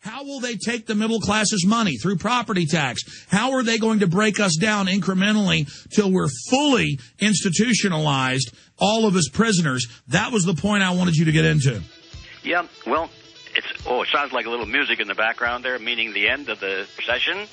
How will they take the middle class's money? Through property tax. How are they going to break us down incrementally till we're fully institutionalized, all of us prisoners? That was the point I wanted you to get into. Yeah, well, it sounds like a little music in the background there, meaning the end of the session.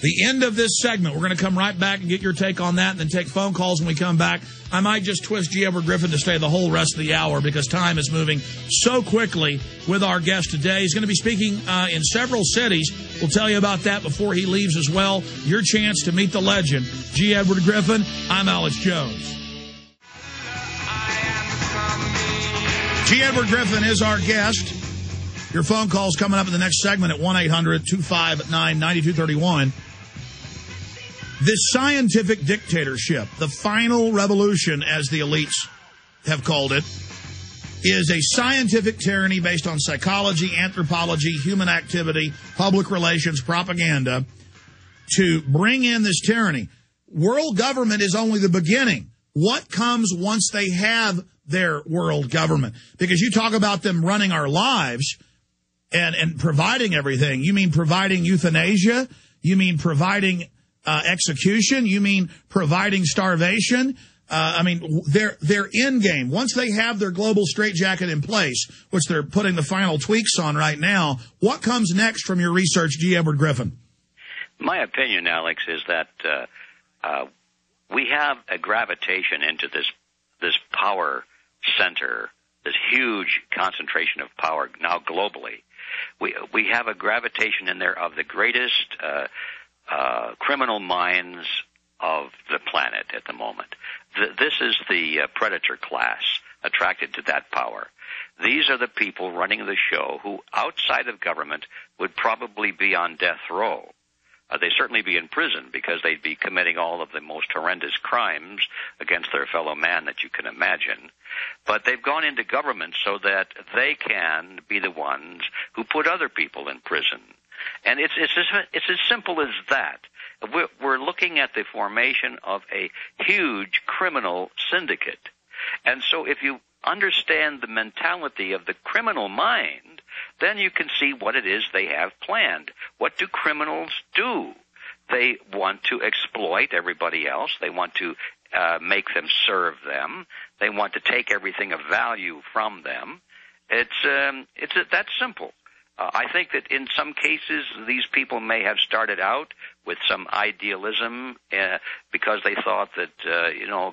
The end of this segment. We're going to come right back and get your take on that and then take phone calls when we come back. I might just twist G. Edward Griffin to stay the whole rest of the hour because time is moving so quickly with our guest today. He's going to be speaking in several cities. We'll tell you about that before he leaves as well. Your chance to meet the legend, G. Edward Griffin. I'm Alex Jones. G. Edward Griffin is our guest. Your phone call's coming up in the next segment at 1-800-259-9231. This scientific dictatorship, the final revolution, as the elites have called it, is a scientific tyranny based on psychology, anthropology, human activity, public relations, propaganda, to bring in this tyranny. World government is only the beginning. What comes once they have their world government? Because you talk about them running our lives and providing everything. You mean providing euthanasia? You mean providing execution? You mean providing starvation? Their end game, once they have their global straitjacket in place, which they're putting the final tweaks on right now, what comes next from your research, G. Edward Griffin? My opinion, Alex, is that we have a gravitation into this power center, this huge concentration of power now globally. We have a gravitation in there of the greatest criminal minds of the planet at the moment. This is the predator class attracted to that power. These are the people running the show who, outside of government, would probably be on death row. They'd certainly be in prison because they'd be committing all of the most horrendous crimes against their fellow man that you can imagine. But they've gone into government so that they can be the ones who put other people in prison. And it's as simple as that. We're looking at the formation of a huge criminal syndicate. And so if you understand the mentality of the criminal mind, then you can see what it is they have planned. What do criminals do? They want to exploit everybody else. They want to make them serve them. They want to take everything of value from them. It's that simple. I think that in some cases these people may have started out with some idealism because they thought that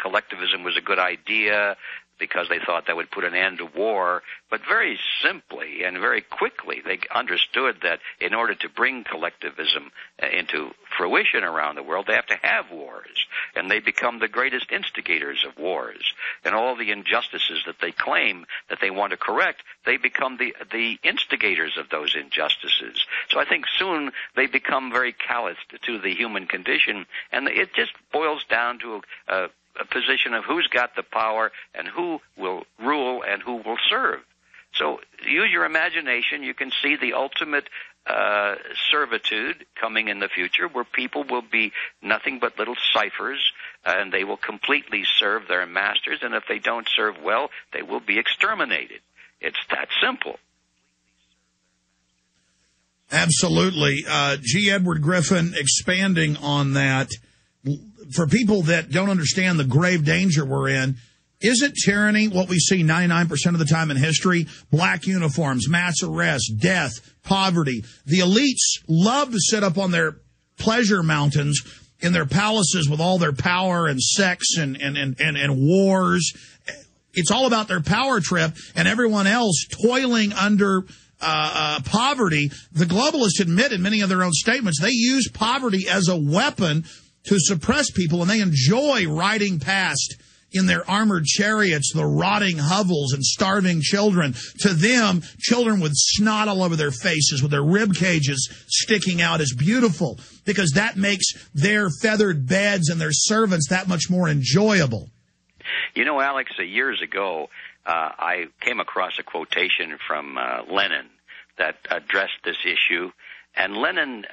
collectivism was a good idea, because they thought that would put an end to war. But very simply and very quickly they understood that in order to bring collectivism into fruition around the world, they have to have wars. And they become the greatest instigators of wars. And all the injustices that they claim that they want to correct, they become the instigators of those injustices. So I think soon they become very calloused to the human condition, and it just boils down to a position of who's got the power and who will rule and who will serve. So use your imagination. You can see the ultimate servitude coming in the future, where people will be nothing but little ciphers, and they will completely serve their masters, and if they don't serve well, they will be exterminated. It's that simple. Absolutely. G. Edward Griffin, expanding on that, for people that don't understand the grave danger we're in, isn't tyranny what we see 99% of the time in history? Black uniforms, mass arrests, death, poverty. The elites love to sit up on their pleasure mountains in their palaces with all their power and sex and wars. It's all about their power trip, and everyone else toiling under poverty. The globalists admit in many of their own statements they use poverty as a weapon to suppress people, and they enjoy riding past in their armored chariots the rotting hovels and starving children. To them, children with snot all over their faces, with their rib cages sticking out, is beautiful, because that makes their feathered beds and their servants that much more enjoyable. You know, Alex, years ago, I came across a quotation from Lenin that addressed this issue, and Lenin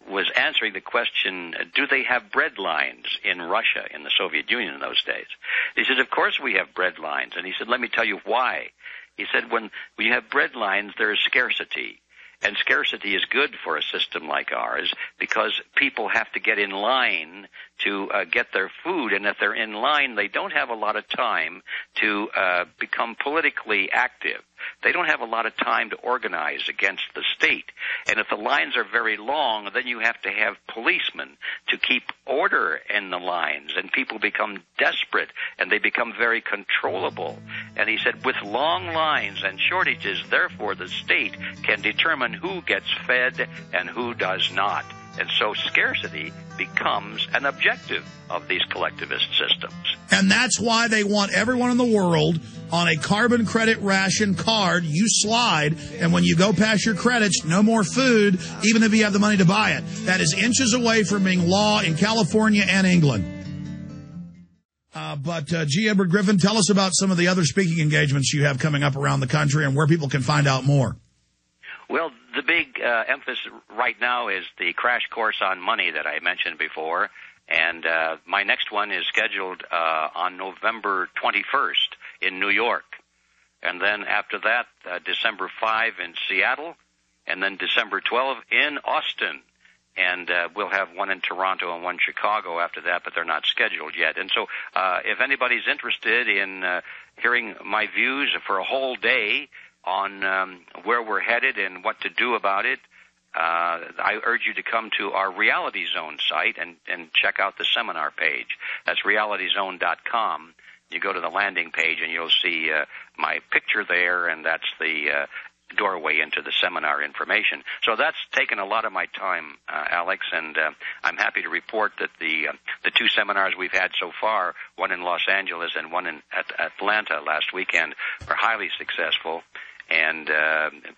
was answering the question, do they have bread lines in Russia, in the Soviet Union in those days? He said, of course we have bread lines. And he said, let me tell you why. He said, when you have bread lines, there is scarcity. And scarcity is good for a system like ours because people have to get in line to get their food. And if they're in line, they don't have a lot of time to become politically active. They don't have a lot of time to organize against the state. And if the lines are very long, then you have to have policemen to keep order in the lines. And people become desperate, and they become very controllable. And he said, with long lines and shortages, therefore, the state can determine who gets fed and who does not. And so scarcity becomes an objective of these collectivist systems. And that's why they want everyone in the world on a carbon credit ration card. You slide, and when you go past your credits, no more food, even if you have the money to buy it. That is inches away from being law in California and England. But G. Edward Griffin, tell us about some of the other speaking engagements you have coming up around the country and where people can find out more. Well, the big emphasis right now is the crash course on money that I mentioned before. And my next one is scheduled on November 21st in New York. And then after that, December 5 in Seattle. And then December 12 in Austin. And we'll have one in Toronto and one in Chicago after that, but they're not scheduled yet. And so if anybody's interested in hearing my views for a whole day on where we're headed and what to do about it, I urge you to come to our Reality Zone site and check out the seminar page. That's realityzone.com. You go to the landing page and you'll see my picture there, and that's the doorway into the seminar information. So that's taken a lot of my time, Alex, and I'm happy to report that the two seminars we've had so far, one in Los Angeles and one in Atlanta last weekend, are highly successful. And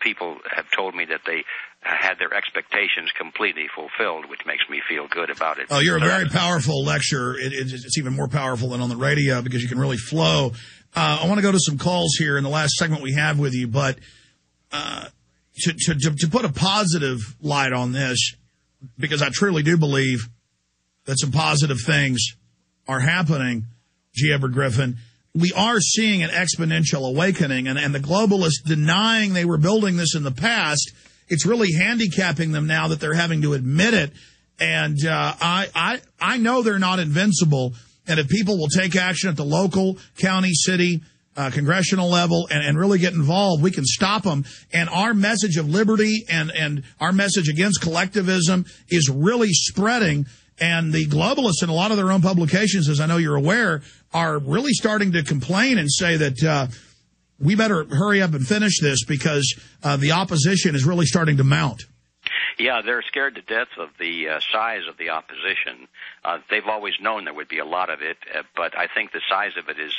people have told me that they had their expectations completely fulfilled, which makes me feel good about it. Oh, you're a very powerful lecturer. It's even more powerful than on the radio because you can really flow. I want to go to some calls here in the last segment we have with you, but to put a positive light on this, because I truly do believe that some positive things are happening, G. Edward Griffin, we are seeing an exponential awakening, and the globalists denying they were building this in the past, it's really handicapping them now that they're having to admit it. And I know they're not invincible, and if people will take action at the local, county, city, congressional level and really get involved, we can stop them. And our message of liberty and our message against collectivism is really spreading. And the globalists in a lot of their own publications, as I know you're aware, are really starting to complain and say that we better hurry up and finish this because the opposition is really starting to mount. Yeah, they're scared to death of the size of the opposition. They've always known there would be a lot of it, but I think the size of it is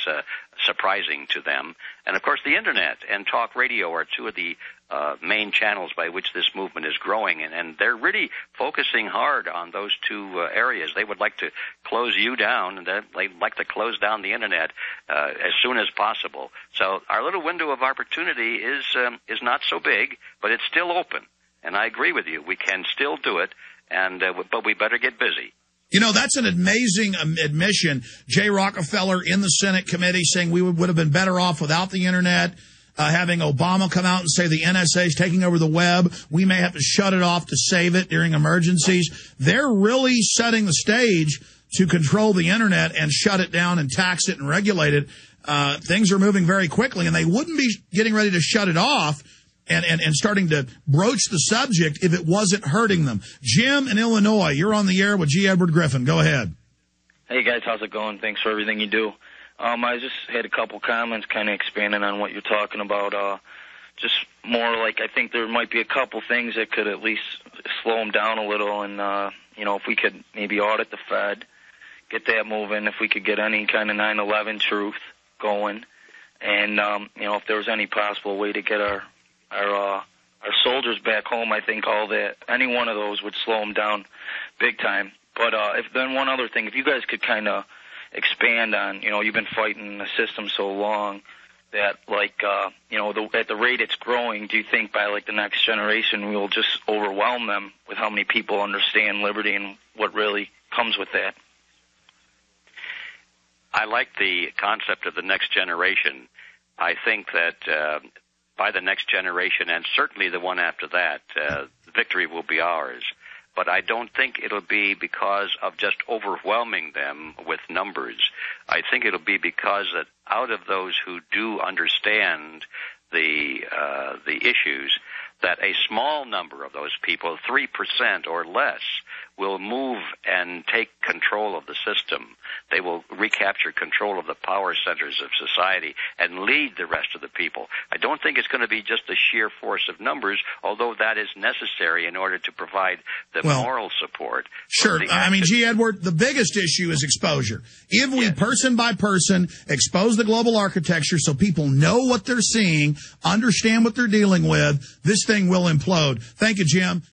surprising to them. And, of course, the Internet and talk radio are two of the main channels by which this movement is growing, and they're really focusing hard on those two areas. They would like to close you down, and they'd like to close down the Internet as soon as possible. So our little window of opportunity is not so big, but it's still open. And I agree with you. We can still do it, but we better get busy. You know, that's an amazing admission. Jay Rockefeller in the Senate committee saying we would have been better off without the Internet, having Obama come out and say the NSA is taking over the web. We may have to shut it off to save it during emergencies. They're really setting the stage to control the Internet and shut it down and tax it and regulate it. Things are moving very quickly, and they wouldn't be getting ready to shut it off and starting to broach the subject if it wasn't hurting them. Jim in Illinois, you're on the air with G. Edward Griffin. Go ahead. Hey, guys. How's it going? Thanks for everything you do. I just had a couple comments kind of expanding on what you're talking about. Just more like I think there might be a couple things that could at least slow them down a little. And, if we could maybe audit the Fed, get that moving, if we could get any kind of 9/11 truth going. And, if there was any possible way to get our soldiers back home, I think any one of those would slow them down big time. But then one other thing, if you guys could kind of expand on, you've been fighting the system so long that, at the rate it's growing, do you think by, the next generation we'll just overwhelm them with how many people understand liberty and what really comes with that? I like the concept of the next generation. I think that by the next generation, and certainly the one after that, victory will be ours. But I don't think it'll be because of just overwhelming them with numbers. I think it'll be because that out of those who do understand the issues, that a small number of those people, 3% or less, will move and take control of the system. They will recapture control of the power centers of society and lead the rest of the people. I don't think it's going to be just the sheer force of numbers, although that is necessary in order to provide the moral support. Sure. I mean, G. Edward, the biggest issue is exposure. If we, person by person, expose the global architecture so people know what they're seeing, understand what they're dealing with, this thing will implode. Thank you, Jim.